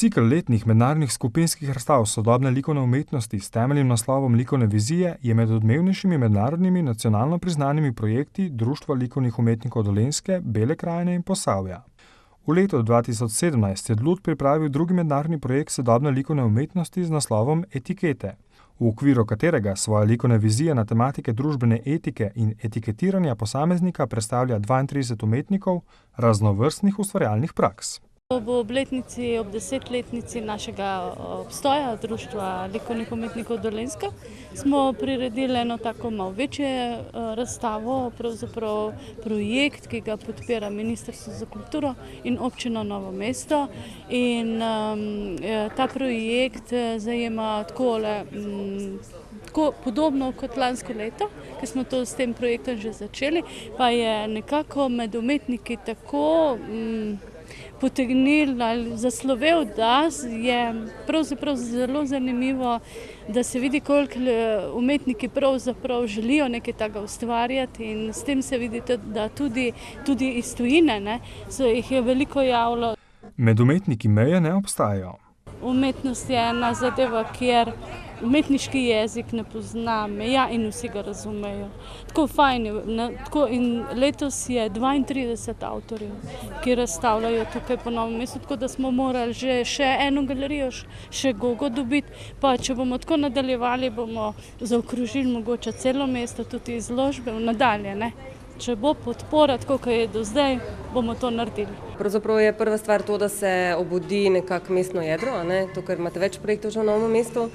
Cikl letnih mednarodnih skupinskih razstav sodobne likovne umetnosti s temeljnim naslovom Likovne vizije je med odmevnejšimi mednarodnimi nacionalno priznanimi projekti Društva likovnih umetnikov Dolenjske, Bele krajine in Posavja. V letu 2017 je DLUD pripravil drugi mednarodni projekt sodobne likovne umetnosti z naslovom Etikete, v okviru katerega svoje likovne vizije na tematike družbene etike in etiketiranja posameznika predstavlja 32 umetnikov raznovrstnih ustvarjalnih praks. Ob obletnici, ob 10-letnici našega obstoja Društva likovnih umetnikov Dolenjska smo priredili eno tako malo večje razstavo, pravzaprav projekt, ki ga podpira Ministrstvo za kulturo in občina Novo mesto. In ta projekt zajema tako podobno kot lansko leto, ki smo to s tem projektom že začeli, pa je nekako med umetniki tako potegnil ali zaslovel, da je pravzaprav zelo zanimivo, da se vidi, koliko umetniki pravzaprav želijo nekaj takega ustvarjati, in s tem se vidi, da tudi iz tujine se jih je veliko javilo. Med umetniki meje ne obstajajo. Umetnost je ena zadeva, kjer umetniški jezik ne pozna meja in vsi ga razumejo. Tako fajn je. In letos je 32 avtorjev, ki razstavljajo tukaj po Novem mestu, tako da smo morali že še eno galerijo, še Gogo dobiti, pa če bomo tako nadaljevali, bomo zaokrožili mogoče celo mesto, tudi izložbe v nadalje. Če bo podpora, tako kot je do zdaj, bomo to naredili. Pravzaprav je prva stvar to, da se obudi nekako mestno jedro, to, ker imate več projektov že v Novem mestu.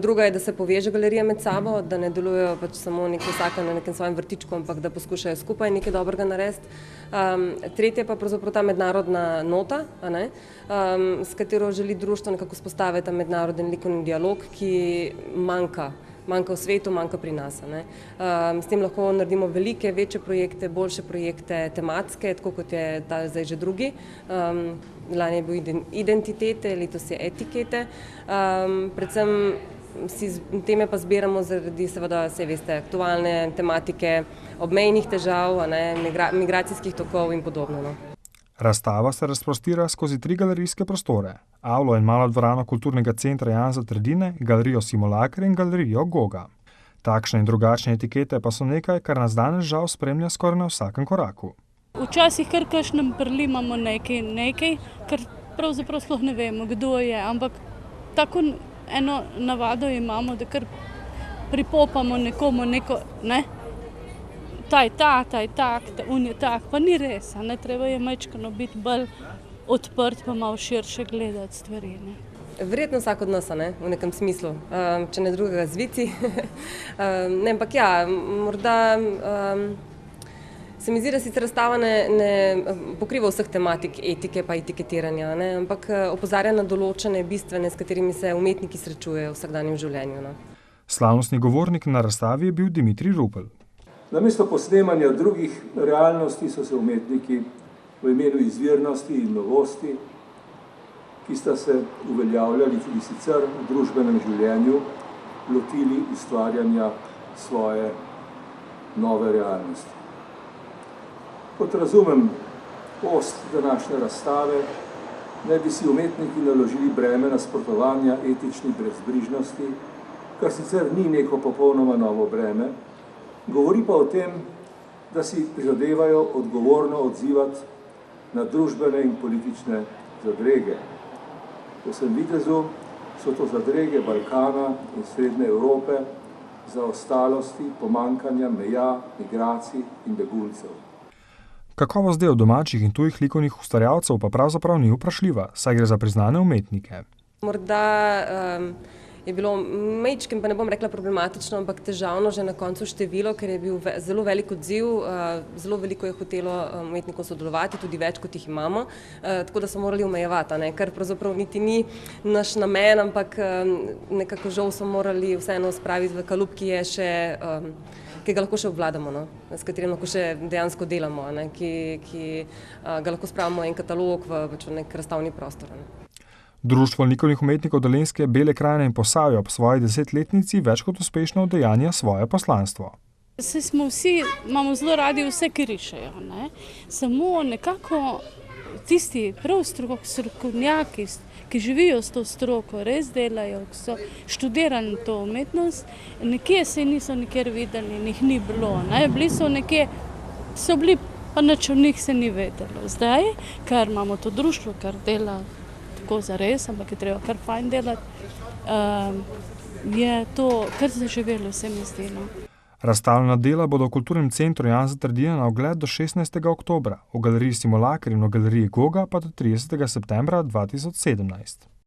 Druga je, da se poveže galerije med sabo, da ne delujejo pač samo vsaka na nekem svojem vrtičku, ampak da poskušajo skupaj nekaj dobrega narediti. Tretja pa pravzaprav ta mednarodna nota, s katero želi društvo nekako vzpostaviti ta mednarodni likovni dialog, ki manjka v svetu, manjka pri nas. S tem lahko naredimo velike, večje projekte, boljše projekte, tematske, tako kot je ta zdaj že drugi. Lani je bil Identitete, letos je Etikete. Predvsem teme pa zbiramo zaradi, seveda, saj veste, aktualne tematike, obmejnih težav, migracijskih tokov in podobno. Razstava se razprostira skozi 3 galerijske prostore: avlo in malo dvorano kulturnega centra Janeza Trdine, galerijo Simulakr in galerijo Goga. Takšne in drugačne etikete pa so nekaj, kar nas danes žal spremlja skoraj na vsakem koraku. Včasih kar kakšnem prelimamo nekaj, ker pravzaprav sploh ne vemo, kdo je, ampak tako eno navado imamo, da kar pripopamo nekomu neko, ta je tak, on je tak, pa ni res, treba je majčkeno biti bolj odprt, pa malo širše gledati stvari. Verjetno vsak od nas, v nekem smislu, če ne drugega zvici. Ampak ja, morda se mi zdi, da sicer razstava ne pokriva vseh tematik etike pa etiketiranja, ampak opozarja na določene bistvene, s katerimi se umetniki srečujejo v vsakdanjem življenju. Slavnostni govornik na razstavi je bil Dimitrij Rupel. Namesto posnemanja drugih realnosti so se umetniki v imenu izvirnosti in novosti, ki sta se uveljavljali tudi sicer v družbenem življenju, lotili ustvarjanja svoje nove realnosti. Kot razumem post današnje razstave, naj bi si umetniki naložili breme nasprotovanja etični brezbrižnosti, kar sicer ni neko popolnoma novo breme, govori pa o tem, da si prizadevajo odgovorno odzivati na družbene in politične zadrege. Po vsem videzu so to zadrege Balkana in Srednje Evrope, zaostalosti, pomanjkanja meja, migracij in beguncev. Kakovost del domačih in tujih likovnih ustvarjalcev pa pravzaprav ni vprašljiva, saj gre za priznane umetnike. Morda je bilo majčkeno, pa ne bom rekla problematično, ampak težavno že na koncu število, ker je bil zelo velik odziv, zelo veliko je hotelo umetnikov sodelovati, tudi več, kot jih imamo, tako da so morali omejevati, kar pravzaprav niti ni naš namen, ampak nekako žal so morali vseeno spraviti v kalup, ki ga lahko še obvladamo, s katerim lahko še dejansko delamo, ki ga lahko spravimo en katalog v nek razstavni prostor. Društvo likovnih umetnikov Dolenjske, Bele krajine in Posavja ob svoji 10-letnici več kot uspešno udejanja svoje poslanstvo. Saj imamo zelo radi vse, ki rišejo, Samo nekako tisti prav strokovnjaki, ki živijo s to stroko, res delajo, ki so študirali to umetnost, nekje se niso nikjer videli in jih ni bilo. Bili so nekje, so bili, pa nič o njih se ni vedelo. Zdaj, ker imamo to društvo, kar dela tako zares, ampak je treba kar fajn delati, je to kar zaživelo, se mi zdi. Razstavljena dela bodo v Kulturnem centru Janeza Trdina na ogled do 16. oktobra, v galeriji Simulacr in v galeriji Goga pa do 30. septembra 2017.